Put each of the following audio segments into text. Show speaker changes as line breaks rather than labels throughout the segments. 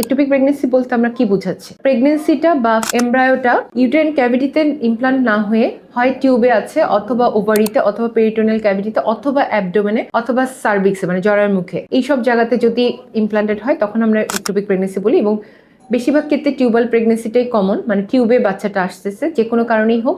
Ectopic pregnancy বলতে আমরা কি বোঝাচ্ছি? প্রেগনেন্সিটা বা এমব্রায়োটা ইউটেরাইন ক্যাভিটিতে ইমপ্লান্ট না হয়ে হয় টিউবে আছে, অথবা ওভারিতে, অথবা পেরিটোনিয়াল ক্যাভিটিতে, অথবা অ্যাবডোমেনে, অথবা সার্ভিক্সে মানে জরায়ুর মুখে, এইসব জায়গাতে যদি ইমপ্লান্টেড হয় তখন আমরা একটোপিক প্রেগনেন্সি বলি। এবং বেশিরভাগ ক্ষেত্রে টিউবাল প্রেগনেন্সিটাই কমন, মানে টিউবে বাচ্চাটা আসতেছে, যে কোনো কারণেই হোক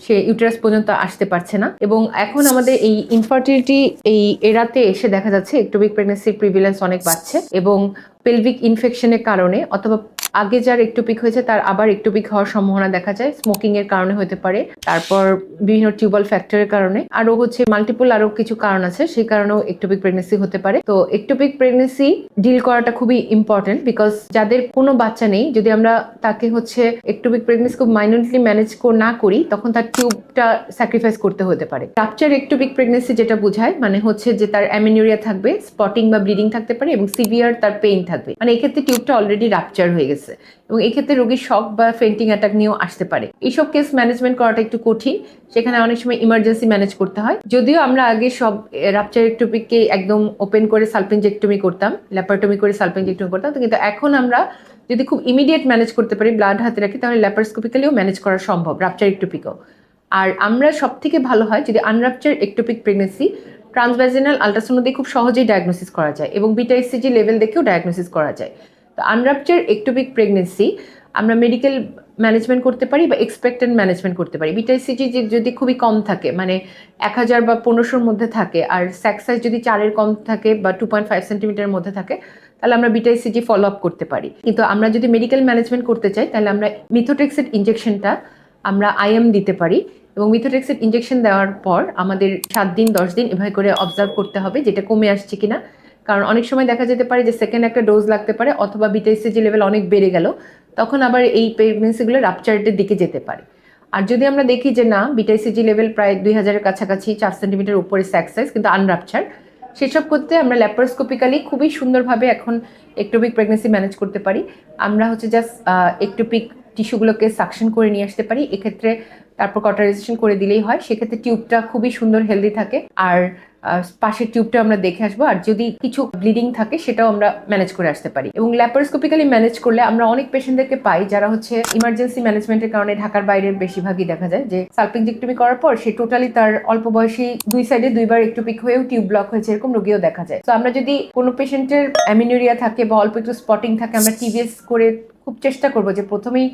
সে ইউটেরাস পর্যন্ত আসতে পারছে না। এবং এখন আমাদের এই ইনফার্টিলিটি এই এরাতে এসে দেখা যাচ্ছে একটোপিক প্রেগনেন্সির প্রিভিলেন্স অনেক বাড়ছে, এবং পেলভিক ইনফেকশনের কারণে অথবা আগে যার একটোপিক হয়েছে তার আবার একটোপিক হওয়ার সম্ভাবনা দেখা যায়। স্মোকিং এর কারণে হতে পারে, তারপর বিভিন্ন টিউবাল ফ্যাক্টরের কারণে, আরো হচ্ছে মাল্টিপল আরো কিছু কারণ আছে, সেই কারণেও একটোপিক প্রেগনেন্সি হতে পারে। তো একটোপিক প্রেগনেন্সি ডিল করাটা খুবই ইম্পর্টেন্ট, বিকজ যাদের কোনো বাচ্চা নেই, যদি আমরা তাকে হচ্ছে একটোপিক প্রেগনেন্সি খুব মাইনরলি ম্যানেজ না করি, তখন তার টিউবটা স্যাক্রিফাইস করতে হতে পারে। রাপচার একটোপিক প্রেগনেন্সি যেটা বোঝায় মানে হচ্ছে যে তার অ্যামেনিউরিয়া থাকবে, স্পটিং বা ব্লিডিং থাকতে পারে, এবং সিভিয়ার তার পেইন থাকবে, মানে এক্ষেত্রে টিউবটা অলরেডি রাপচার হয়ে গেছে, এবং এই ক্ষেত্রে রোগীর শক বা ফেন্টিং অ্যাটাক নিয়েও আসতে পারে। এইসব কেস ম্যানেজমেন্ট করাটা একটু কঠিন, সেখানে অনেক সময় ইমার্জেন্সি ম্যানেজ করতে হয়। যদিও আমরা আগে সব রাপচার একটোপিককে একদম ওপেন করে সালপিনজেক্টমি করতাম, ল্যাপারটমি করে সালপিনজেক্টমি করতাম, কিন্তু এখন আমরা যদি খুব ইমিডিয়েট ম্যানেজ করতে পারি, ব্লাড হাতে রাখি, তাহলে ল্যাপারোস্কোপিক্যালিও ম্যানেজ করা সম্ভব রাপচার একটোপিকও। আর আমরা সব থেকে ভালো হয় যদি আনরাপচার একটোপিক প্রেগনেন্সি ট্রান্সভ্যাজিনাল আল্ট্রাসাউন্ড দিয়ে খুব সহজেই ডায়াগনোসিস করা যায়, এবং বিটা এসসিজি লেভেল দেখেও ডায়াগনোসিস করা যায়। তো আনরাপচার একটোপিক প্রেগনেন্সি আমরা মেডিকেল ম্যানেজমেন্ট করতে পারি বা এক্সপেক্টেন্ট ম্যানেজমেন্ট করতে পারি। বিটা এসসিজি যদি খুবই কম থাকে, মানে 1000 বা 1500-র মধ্যে থাকে, আর স্যাক সাইজ যদি 4-এর কম থাকে বা 2.5 সেন্টিমিটারের মধ্যে থাকে, তাহলে আমরা বিটা এসসিজি ফলো আপ করতে পারি। কিন্তু আমরা যদি মেডিকেল ম্যানেজমেন্ট করতে চাই, তাহলে আমরা মিথোট্রেক্সেট ইনজেকশনটা আমরা আইএম দিতে পারি, এবং মিথোট্রেক্সেট ইনজেকশন দেওয়ার পর আমাদের 7 দিন 10 দিন এভাবে করে অবজার্ভ করতে হবে যেটা কমে আসছে কিনা। কারণ অনেক সময় দেখা যেতে পারে যে সেকেন্ড একটা ডোজ লাগতে পারে, অথবা বিটা এসসিজি লেভেল অনেক বেড়ে গেল, তখন আবার এই প্রেগনেন্সিগুলো রাপচারের দিকে যেতে পারে। আর যদি আমরা দেখি যে না, বিটা এসসিজি লেভেল প্রায় 2000-এর কাছাকাছি, 4 সেন্টিমিটার উপরে স্যাক সাইজ, কিন্তু আনরাপচার, সেসব করতে আমরা ল্যাপারোস্কোপিক্যালি খুবই সুন্দরভাবে এখন একটোপিক প্রেগনেন্সি ম্যানেজ করতে পারি। আমরা হচ্ছে জাস্ট একটোপিক টিস্যুগুলোকে সাকশন করে নিয়ে আসতে পারি, এক্ষেত্রে তারপর কটারাইজেশন করে দিলেই হয়। সেক্ষেত্রে টিউবটা খুবই সুন্দর হেলদি থাকে, আর পাশের টিউবটা আমরা দেখে আসবো, আর যদি কিছু ব্লিডিং থাকে সেটাও আমরা ম্যানেজ করে আসতে পারি। এবং ল্যাপারোস্কোপিক্যালি ম্যানেজ করলে আমরা অনেক পেশেন্টদেরকে পাই যারা হচ্ছে ইমার্জেন্সি ম্যানেজমেন্টের কারণে ঢাকার বাইরের বেশিরভাগই দেখা যায় যে সালপিনজেক্টমি করার পর সে টোটালি তার অল্প বয়সী 2 সাইডে 2বার একটোপিক হয়েও টিউব ব্লক হয়েছে, এরকম রোগীও দেখা যায়। তো আমরা যদি কোনো পেশেন্টের অ্যামিনুরিয়া থাকে বা অল্প একটু স্পটিং থাকে, আমরা টিভিএস করে খুব চেষ্টা করবো যে প্রথমেই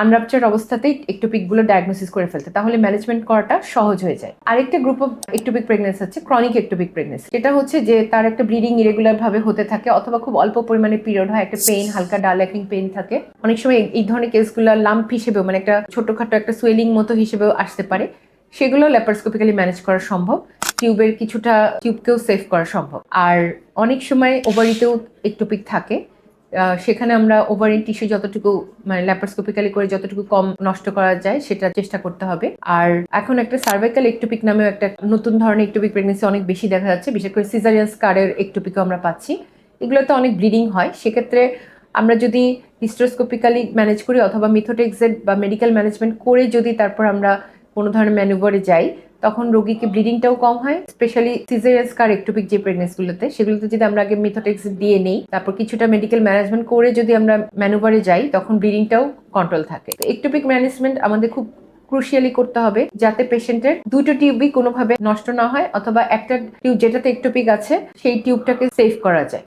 আনরাপচার অবস্থাতেই একটোপিকগুলো ডায়াগনোসিস করে ফেলতে, তাহলে ম্যানেজমেন্ট করাটা সহজ হয়ে যায়। আরেকটা গ্রুপ অফ একটোপিক প্রেগনেন্সি আছে ক্রনিক একটোপিক প্রেগনেন্সি। এটা হচ্ছে যে তার একটা ব্লিডিং ইরেগুলার ভাবে হতে থাকে, অথবা খুব অল্প পরিমাণে পিরিয়ড হয়, একটা পেইন, হালকা ডাল ল্যাকিং পেইন থাকে। অনেক সময় এই ধরনের কেসগুলো লাম্প হিসেবেও, মানে একটা ছোটখাটো একটা সোয়েলিং মতো হিসেবেও আসতে পারে, সেগুলো ল্যাপারোস্কোপিক্যালি ম্যানেজ করা সম্ভব, টিউবের কিছুটা টিউবকেও সেভ করা সম্ভব। আর অনেক সময় ওভারিতেও একটোপিক থাকে, সেখানে আমরা ওভারিন টিস্যু যতটুকু মানে ল্যাপারোস্কোপিক্যালি করে যতটুকু কম নষ্ট করা যায় সেটা চেষ্টা করতে হবে। আর এখন একটা সার্ভাইকাল একটোপিক নামেও একটা নতুন ধরনের একটোপিক প্রেগনেন্সি অনেক বেশি দেখা যাচ্ছে, বিশেষ করে সিজারিয়ান স্কারের একটোপিকও আমরা পাচ্ছি। এগুলোতে অনেক ব্লিডিং হয়, সেক্ষেত্রে আমরা যদি হিস্টোস্কোপিক্যালি ম্যানেজ করি, অথবা মিথোট্রেক্সেট বা মেডিকেল ম্যানেজমেন্ট করে যদি তারপর আমরা কোনো ধরনের ম্যানুভারে যাই, তখন রোগীকে ব্লিডিংটাও কম হয়। স্পেশালি সিজারিয়ান স্কার একটোপিক যে প্রেগনেন্সিগুলোতে, সেগুলোতে যদি আমরা আগে মিথোট্রেক্সেট দিয়ে নেই, তারপর কিছুটা মেডিকেল ম্যানেজমেন্ট করে যদি আমরা ম্যানুভারে যাই, তখন ব্লিডিংটাও কন্ট্রোল থাকে। একটোপিক ম্যানেজমেন্ট আমাদের খুব ক্রুশিয়ালি করতে হবে, যাতে পেশেন্টের দুটো টিউবই কোনোভাবে নষ্ট না হয়, অথবা একটা টিউব যেটাতে একটোপিক আছে সেই টিউবটাকে সেভ করা যায়।